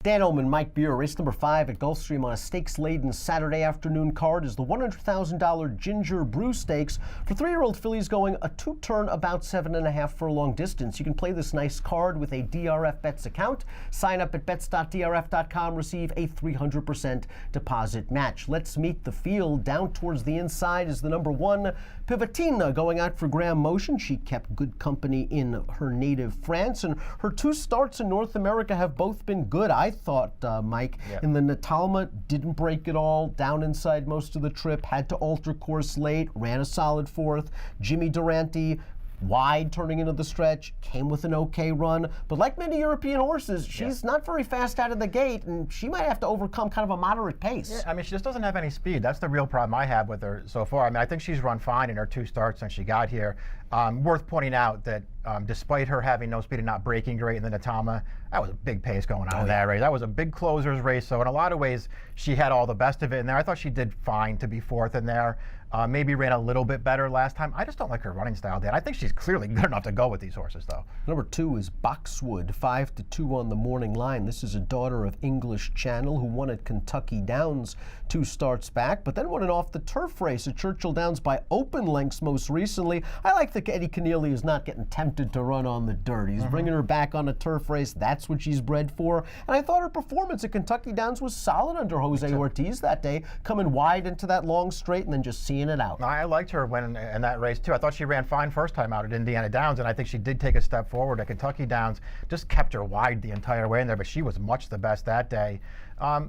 Dan Illman, Mike Beer, race number 5 at Gulfstream on a stakes-laden Saturday afternoon card is the $100,000 Ginger Brew Stakes for 3-year-old fillies going a 2-turn about 7.5 furlong distance. You can play this nice card with a DRF Bets account. Sign up at bets.drf.com, receive a 300% deposit match. Let's meet the field. Down towards the inside is the number 1, Pivotina, going out for Graham Motion. She kept good company in her native France, and her 2 starts in North America have both been good. I thought, Mike, in the Natalma, didn't break at all, down inside most of the trip, had to alter course late, ran a solid 4th. Jimmy Durante, wide turning into the stretch, came with an okay run, but like many European horses, she's not very fast out of the gate, and she might have to overcome kind of a moderate pace. Yeah, I mean, she just doesn't have any speed. That's the real problem I have with her so far. I mean, I think she's run fine in her 2 starts since she got here. Worth pointing out that despite her having no speed and not breaking great in the Natalma, that was a big pace going on in that race. That was a big closer's race, so in a lot of ways, she had all the best of it in there. I thought she did fine to be 4th in there. Maybe ran a little bit better last time. I just don't like her running style, Dan. I think she's clearly good enough to go with these horses, though. Number 2 is Boxwood, 5-2 on the morning line. This is a daughter of English Channel who won at Kentucky Downs 2 starts back, but then won an off-the-turf race at Churchill Downs by open lengths most recently. I like that Eddie Keneally is not getting tempted to run on the dirt. He's bringing her back on a turf race. That's what she's bred for. And I thought her performance at Kentucky Downs was solid under Jose Ortiz that day, coming wide into that long straight and then just seeing it out. I liked her when in that race, too. I thought she ran fine first time out at Indiana Downs, and I think she did take a step forward at Kentucky Downs. Just kept her wide the entire way in there, but she was much the best that day.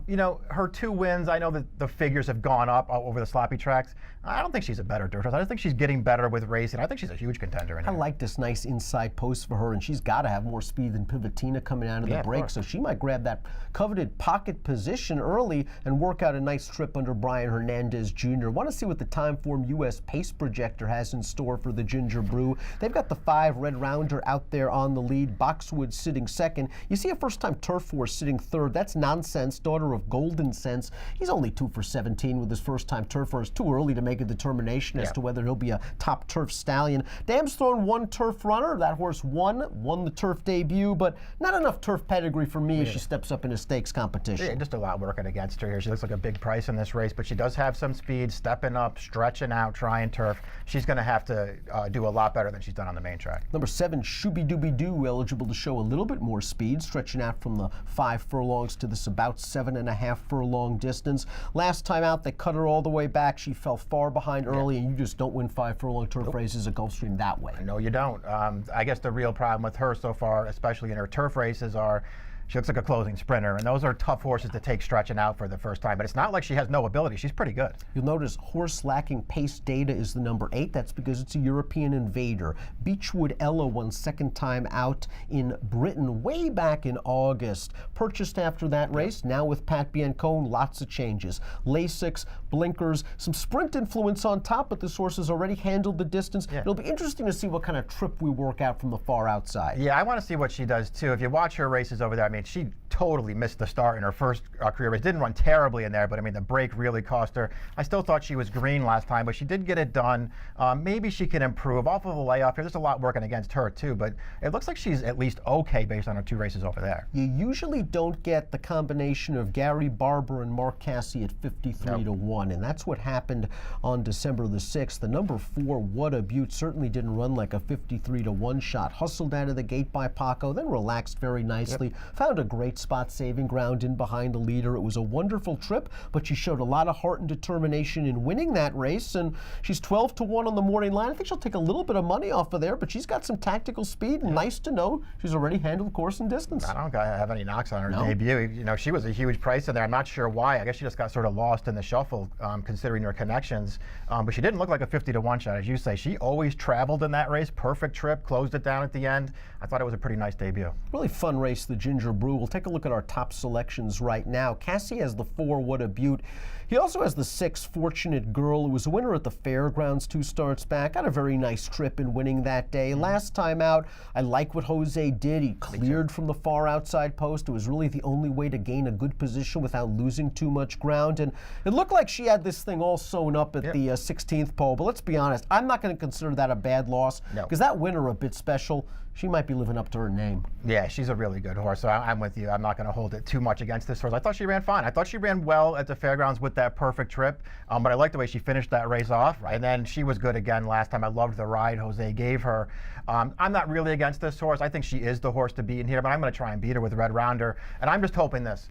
You know, her 2 wins, I know that the figures have gone up over the sloppy tracks. I don't think she's a better dirt horse. I just think she's getting better with racing. I think she's a huge contender in here. I like this nice inside post for her, and she's got to have more speed than Pivotina coming out of the break, so she might grab that coveted pocket position early and work out a nice trip under Brian Hernandez Jr. Want to see what the Timeform U.S. Pace Projector has in store for the Ginger Brew. They've got the 5 Red Rounder out there on the lead, Boxwood sitting 2nd. You see a first-time turf horse sitting 3rd. That's Nonsense, daughter of Golden Sense. He's only 2 for 17 with his first-time turf horse. Too early to make a determination as to whether he'll be a top turf stallion. Dam's thrown 1 turf runner. That horse won the turf debut, but not enough turf pedigree for me as she steps up in a stakes competition. Yeah, just a lot working against her here. She looks like a big price in this race, but she does have some speed, stepping up, stretching out, trying turf. She's going to have to do a lot better than she's done on the main track. Number 7, Shooby Dooby Doo, eligible to show a little bit more speed, stretching out from the 5 furlongs to this about 7.5 furlong distance. Last time out, they cut her all the way back. She fell far behind early, and you just don't win 5 furlong turf races at Gulfstream that way. No, you don't. I guess the real problem with her so far, especially in her turf races, are she looks like a closing sprinter, and those are tough horses to take stretching out for the first time. But it's not like she has no ability. She's pretty good. You'll notice horse lacking pace data is the number 8. That's because it's a European invader. Beechwood Ella won 2nd time out in Britain way back in August. Purchased after that race, now with Pat Biancone, lots of changes. Lasix, blinkers, some sprint influence on top, but this horse has already handled the distance. It'll be interesting to see what kind of trip we work out from the far outside. Yeah, I want to see what she does, too. If you watch her races over there, I mean, she totally missed the start in her first career race. Didn't run terribly in there, but I mean, the break really cost her. I still thought she was green last time, but she did get it done. Maybe she can improve off of a layoff here. There's a lot working against her, too, but it looks like she's at least okay based on her 2 races over there. You usually don't get the combination of Gary Barber and Mark Casse at 53-1, and that's what happened on December the 6th. The number 4, What a Beaut, certainly didn't run like a 53-1 shot. Hustled out of the gate by Paco, then relaxed very nicely. Found a great spot saving ground in behind the leader. It was a wonderful trip, but she showed a lot of heart and determination in winning that race, and she's 12-1 on the morning line. I think she'll take a little bit of money off of there, but she's got some tactical speed, and nice to know she's already handled course and distance. I don't have any knocks on her debut. You know, she was a huge price in there. I'm not sure why. I guess she just got sort of lost in the shuffle, considering her connections, but she didn't look like a 50-1 shot, as you say. She always traveled in that race. Perfect trip, closed it down at the end. I thought it was a pretty nice debut. Really fun race, the Ginger Brew. We'll take a look at our top selections right now. Casse has the 4, What a Beaut. He also has the 6, Fortunate Girl, who was a winner at the Fairgrounds 2 starts back. Got a very nice trip in winning that day. Last time out, I like what Jose did. He cleared from the far outside post. It was really the only way to gain a good position without losing too much ground. And it looked like she had this thing all sewn up at the 16th pole. But let's be honest, I'm not going to consider that a bad loss because that winner a bit special. She might be living up to her name. Yeah, she's a really good horse, so I'm with you. I'm not going to hold it too much against this horse. I thought she ran fine. I thought she ran well at the fairgrounds with that perfect trip, but I liked the way she finished that race off. And then she was good again last time. I loved the ride Jose gave her. I'm not really against this horse. I think she is the horse to beat in here, but I'm going to try and beat her with Red Rounder. And I'm just hoping this.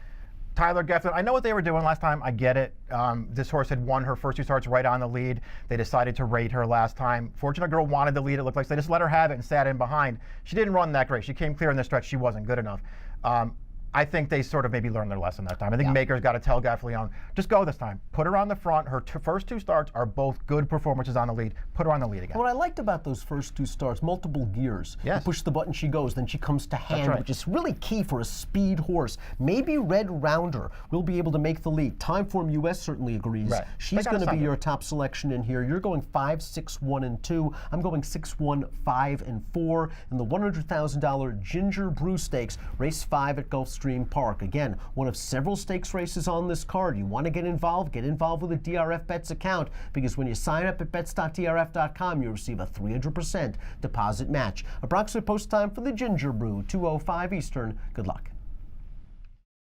Tyler Geffin, I know what they were doing last time. I get it. This horse had won her first 2 starts right on the lead. They decided to rate her last time. Fortunate Girl wanted the lead. It looked like they just let her have it and sat in behind. She didn't run that great. She came clear in the stretch. She wasn't good enough. I think they sort of maybe learned their lesson that time. I think Maker's got to tell Gaffleon, just go this time. Put her on the front. Her first 2 starts are both good performances on the lead. Put her on the lead again. What I liked about those first 2 starts, multiple gears. Yes. You push the button, she goes, then she comes to hand, which is really key for a speed horse. Maybe Red Rounder will be able to make the lead. Timeform US certainly agrees. Right. She's going to be your top selection in here. You're going 5, 6, 1, and 2. I'm going 6, 1, 5, and 4 in the $100,000 Ginger Brew Stakes, race 5 at Gulfstream Park. Again, one of several stakes races on this card. You want to get involved with a DRF Bets account, because when you sign up at bets.drf.com, you receive a 300% deposit match. Approximate post time for the Ginger Brew, 2:05 Eastern. Good luck.